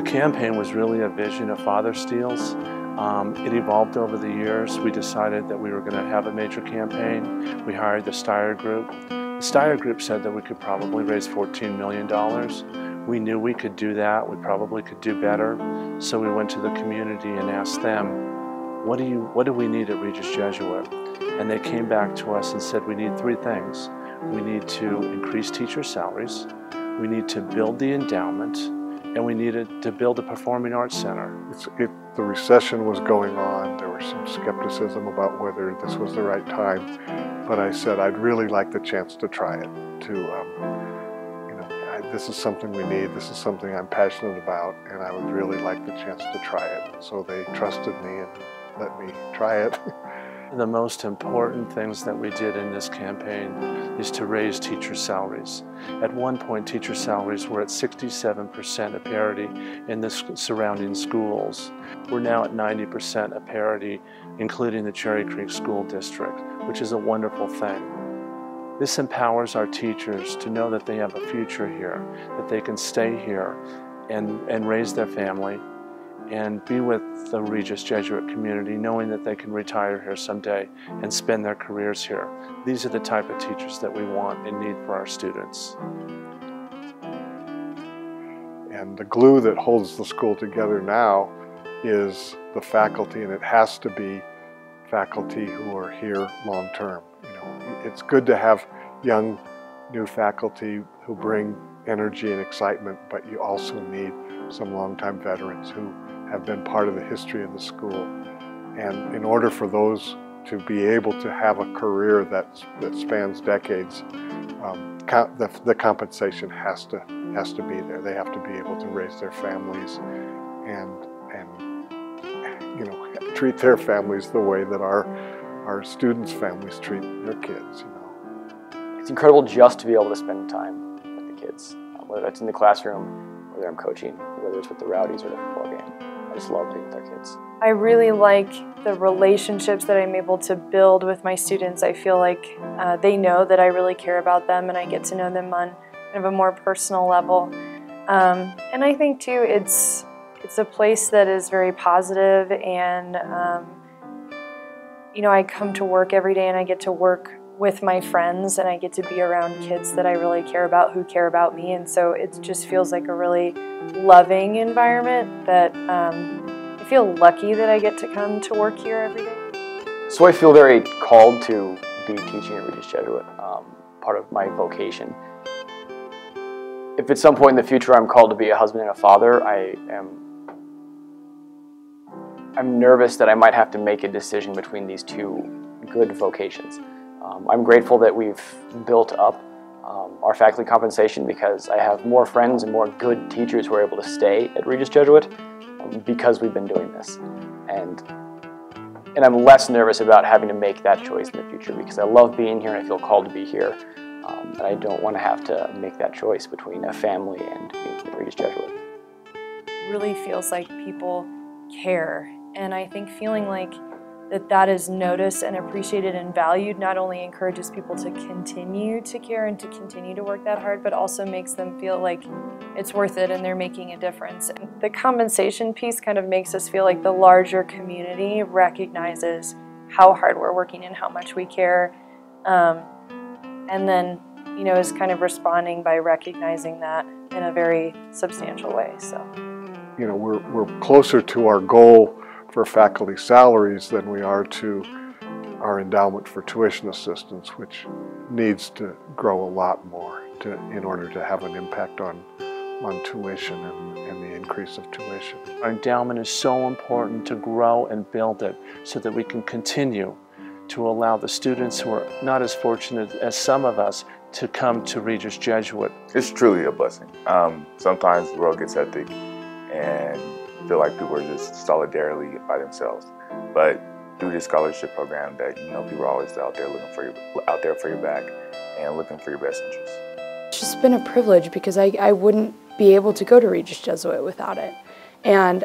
The campaign was really a vision of Father Steele's. It evolved over the years. We decided that we were going to have a major campaign. We hired the Steyer Group. The Steyer Group said that we could probably raise $14 million. We knew we could do that. We probably could do better. So we went to the community and asked them, what do we need at Regis Jesuit? And they came back to us and said, we need three things. We need to increase teacher salaries. We need to build the endowment. And we needed to build a performing arts center. The recession was going on. There was some skepticism about whether this was the right time. But I said I'd really like the chance to try it. This is something we need. This is something I'm passionate about, and I would really like the chance to try it. So they trusted me and let me try it. The most important things that we did in this campaign is to raise teacher salaries. At one point, teacher salaries were at 67% of parity in the surrounding schools. We're now at 90% of parity, including the Cherry Creek School District, which is a wonderful thing. This empowers our teachers to know that they have a future here, that they can stay here and raise their family and be with the Regis Jesuit community, knowing that they can retire here someday and spend their careers here. These are the type of teachers that we want and need for our students. And the glue that holds the school together now is the faculty, and it has to be faculty who are here long term. It's good to have young, new faculty who bring energy and excitement, but you also need some longtime veterans who have been part of the history of the school. And in order for those to be able to have a career that spans decades, the compensation has to be there. They have to be able to raise their families and treat their families the way that our students' families treat their kids. It's incredible just to be able to spend time with the kids, whether that's in the classroom, whether I'm coaching, whether it's with the Rowdies or the football game. I just love being with our kids. I really like the relationships that I'm able to build with my students. I feel like they know that I really care about them, and I get to know them on kind of a more personal level. And I think too, it's a place that is very positive, and I come to work every day and I get to work with my friends, and I get to be around kids that I really care about, who care about me, and so it just feels like a really loving environment that I feel lucky that I get to come to work here every day. So I feel very called to be teaching at Regis Jesuit, part of my vocation. If at some point in the future I'm called to be a husband and a father, I'm nervous that I might have to make a decision between these two good vocations. I'm grateful that we've built up our faculty compensation because I have more friends and more good teachers who are able to stay at Regis Jesuit because we've been doing this. And I'm less nervous about having to make that choice in the future because I love being here and I feel called to be here. And I don't want to have to make that choice between a family and being at Regis Jesuit. It really feels like people care, and I think feeling like that is noticed and appreciated and valued not only encourages people to continue to care and to continue to work that hard, but also makes them feel like it's worth it and they're making a difference. And the compensation piece kind of makes us feel like the larger community recognizes how hard we're working and how much we care, and then is kind of responding by recognizing that in a very substantial way. So we're closer to our goal for faculty salaries than we are to our endowment for tuition assistance, which needs to grow a lot more in order to have an impact on tuition and the increase of tuition. Our endowment is so important to grow and build it so that we can continue to allow the students who are not as fortunate as some of us to come to Regis Jesuit. It's truly a blessing. Sometimes the world gets hectic and feel like people are just solidarily by themselves. But through this scholarship program that people are always out there looking for your back and looking for your best interests. It's just been a privilege because I wouldn't be able to go to Regis Jesuit without it. And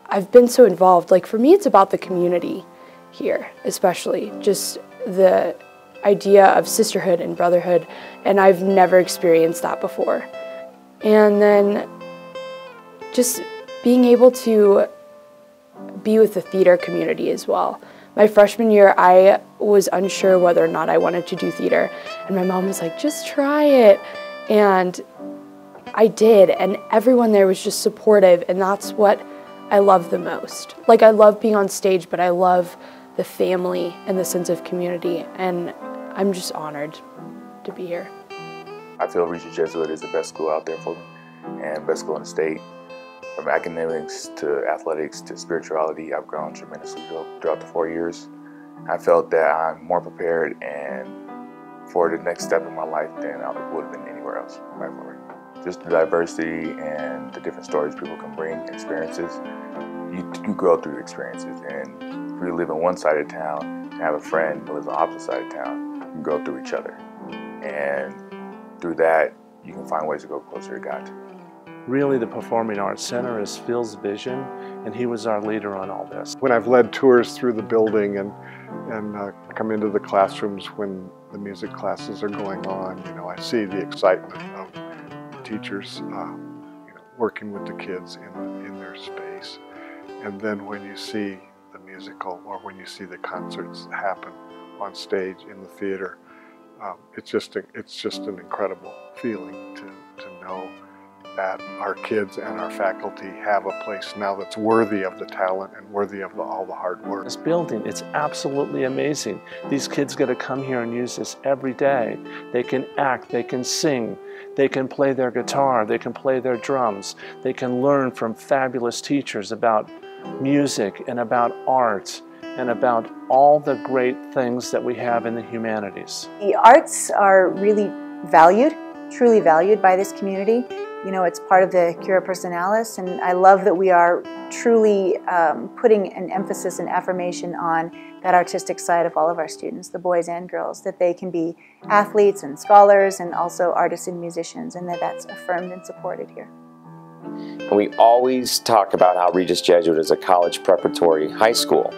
I've been so involved. Like for me, it's about the community here, especially just the idea of sisterhood and brotherhood, and I've never experienced that before. And then just being able to be with the theater community as well. My freshman year, I was unsure whether or not I wanted to do theater, and my mom was like, just try it. And I did, and everyone there was just supportive, and that's what I love the most. Like, I love being on stage, but I love the family and the sense of community, and I'm just honored to be here. I feel Regis Jesuit is the best school out there for me, and best school in the state. From academics to athletics to spirituality, I've grown tremendously throughout the 4 years. I felt that I'm more prepared and for the next step in my life than I would have been anywhere else. Just the diversity and the different stories people can bring, experiences. You grow through experiences, and if you live in one side of town and have a friend who lives on the opposite side of town, you can grow through each other. And through that, you can find ways to go closer to God. Really, the Performing Arts Center is Phil's vision, and he was our leader on all this. When I've led tours through the building and come into the classrooms when the music classes are going on, you know, I see the excitement of the teachers working with the kids in their space. And then when you see the musical or when you see the concerts happen on stage in the theater, it's just an incredible feeling to know that our kids and our faculty have a place now that's worthy of the talent and worthy of all the hard work. This building, it's absolutely amazing. These kids get to come here and use this every day. They can act, they can sing, they can play their guitar, they can play their drums, they can learn from fabulous teachers about music and about art and about all the great things that we have in the humanities. The arts are really valued, truly valued by this community. You know, it's part of the Cura Personalis, and I love that we are truly putting an emphasis and affirmation on that artistic side of all of our students, the boys and girls, that they can be athletes and scholars and also artists and musicians, and that's affirmed and supported here. We always talk about how Regis Jesuit is a college preparatory high school,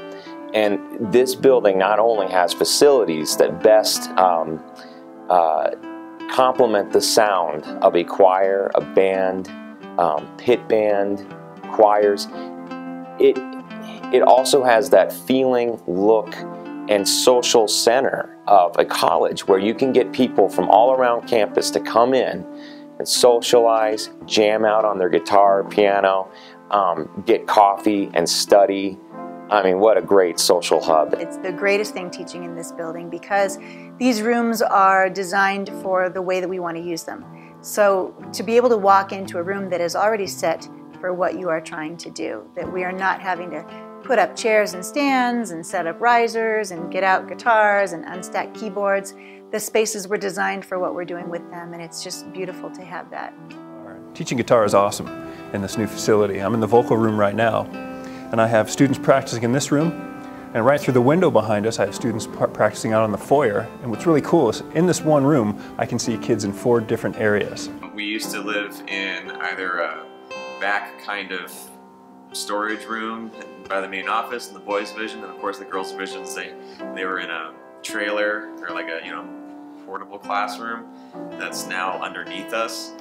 and this building not only has facilities that best complement the sound of a choir, a band, pit band, choirs. It also has that feeling, look, and social center of a college where you can get people from all around campus to come in and socialize, jam out on their guitar, piano, get coffee and study. I mean, what a great social hub. It's the greatest thing teaching in this building because these rooms are designed for the way that we want to use them. So to be able to walk into a room that is already set for what you are trying to do, that we are not having to put up chairs and stands and set up risers and get out guitars and unstack keyboards. The spaces were designed for what we're doing with them, and it's just beautiful to have that. Teaching guitar is awesome in this new facility. I'm in the vocal room right now, and I have students practicing in this room, and right through the window behind us I have students practicing out on the foyer. And what's really cool is in this one room I can see kids in 4 different areas. We used to live in either a back kind of storage room by the main office in the boys' division, and of course the girls' divisions, they were in a trailer or like a portable classroom that's now underneath us.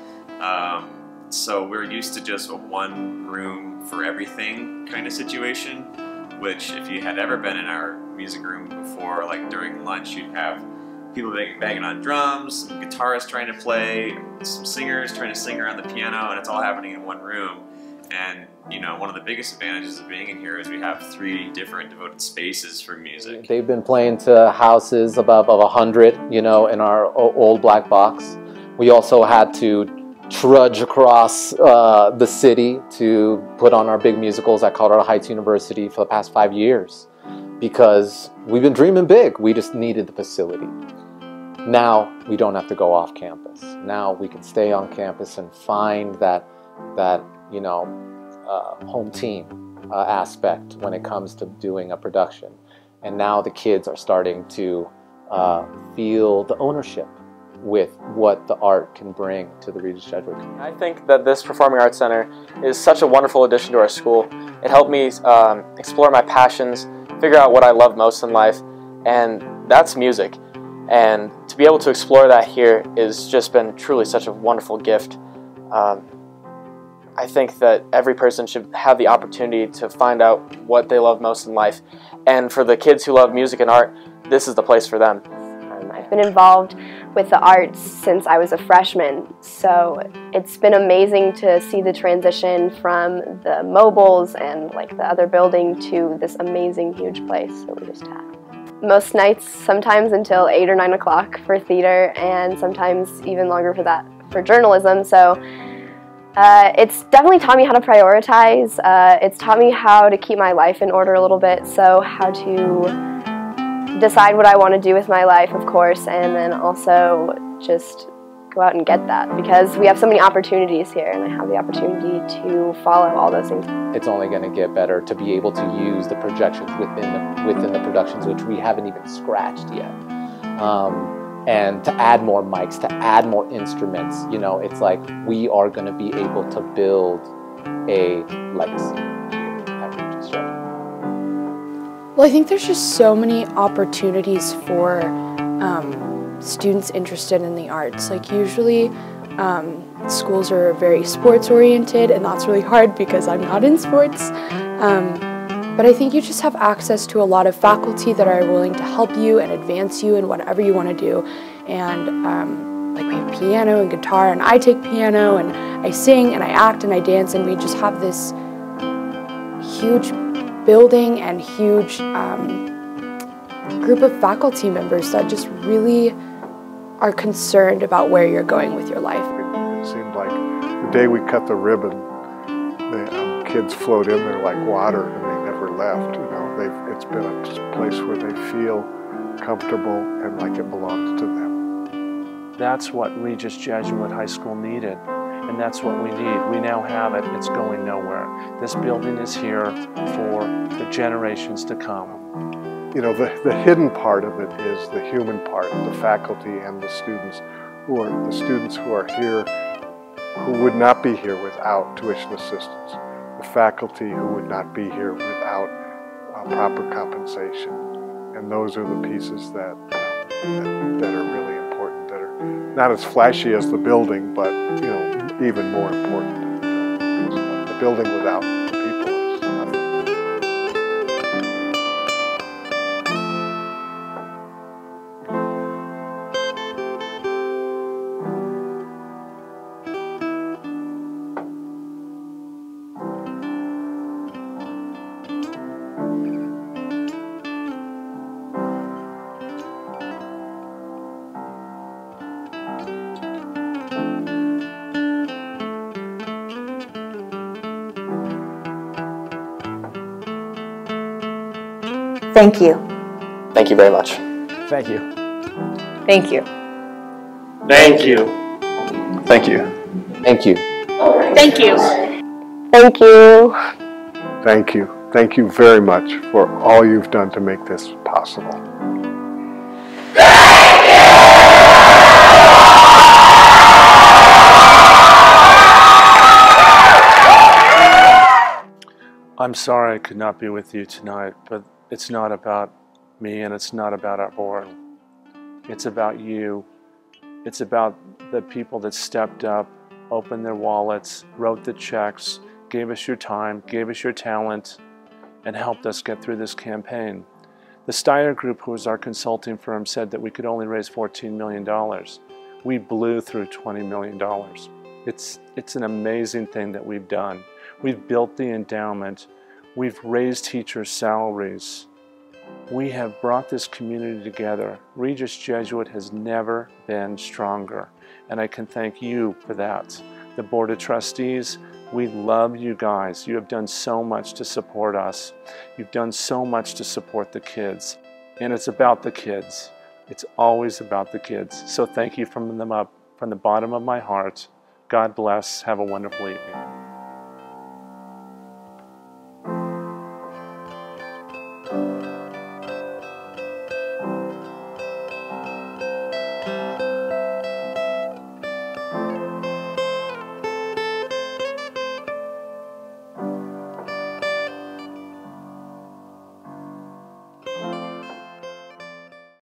So we're used to just a one room for everything kind of situation, which if you had ever been in our music room before, like during lunch, you'd have people banging on drums, some guitarists trying to play, some singers trying to sing around the piano, and it's all happening in one room. And one of the biggest advantages of being in here is we have 3 different devoted spaces for music. They've been playing to houses above 100, in our old black box. We also had to trudge across the city to put on our big musicals at Colorado Heights University for the past 5 years because we've been dreaming big. We just needed the facility. Now we don't have to go off campus. Now we can stay on campus and find that home team aspect when it comes to doing a production. And now the kids are starting to feel the ownership with what the art can bring to the Regis Jesuit community. I think that this Performing Arts Center is such a wonderful addition to our school. It helped me explore my passions, figure out what I love most in life, and that's music. And to be able to explore that here has just been truly such a wonderful gift. I think that every person should have the opportunity to find out what they love most in life. And for the kids who love music and art, this is the place for them. I've been involved with the arts since I was a freshman, so it's been amazing to see the transition from the mobiles and like the other building to this amazing huge place that we just had. Most nights, sometimes until 8 or 9 o'clock for theater, and sometimes even longer for that for journalism. So it's definitely taught me how to prioritize. It's taught me how to keep my life in order a little bit, so how to decide what I want to do with my life, of course, and then also just go out and get that, because we have so many opportunities here, and I have the opportunity to follow all those things. It's only going to get better to be able to use the projections within the productions, which we haven't even scratched yet. And to add more mics, to add more instruments, you know, it's like we are going to be able to build a legacy here at Regis Jesuit. Well, I think there's just so many opportunities for students interested in the arts. Like usually schools are very sports oriented, and that's really hard because I'm not in sports. But I think you just have access to a lot of faculty that are willing to help you and advance you in whatever you want to do. And like we have piano and guitar, and I take piano and I sing and I act and I dance, and we just have this huge building and huge group of faculty members that just really are concerned about where you're going with your life. It seemed like the day we cut the ribbon, the kids flowed in there like water, and they never left. You know, it's been a place where they feel comfortable and like it belongs to them. That's what Regis Jesuit High School needed, and that's what we need. We now have it. It's going nowhere. This building is here for the generations to come. You know, the hidden part of it is the human part, the faculty and the students who are here, who would not be here without tuition assistance, the faculty who would not be here without proper compensation. And those are the pieces that are really important, that are not as flashy as the building, but you know, even more important. The building without the people is nothing. Thank you. Thank you very much. Thank you. Thank you. Thank you. Thank you. Thank you. Thank you. Thank you. Thank you. Thank you very much for all you've done to make this possible. I'm sorry I could not be with you tonight, but it's not about me and it's not about our board. It's about you. It's about the people that stepped up, opened their wallets, wrote the checks, gave us your time, gave us your talent, and helped us get through this campaign. The Steyer Group, who was our consulting firm, said that we could only raise $14 million. We blew through $20 million. It's an amazing thing that we've done. We've built the endowment. We've raised teachers' salaries. We have brought this community together. Regis Jesuit has never been stronger, and I can thank you for that. The Board of Trustees, we love you guys. You have done so much to support us. You've done so much to support the kids, and it's about the kids. It's always about the kids. So thank you from the bottom of my heart. God bless. Have a wonderful evening.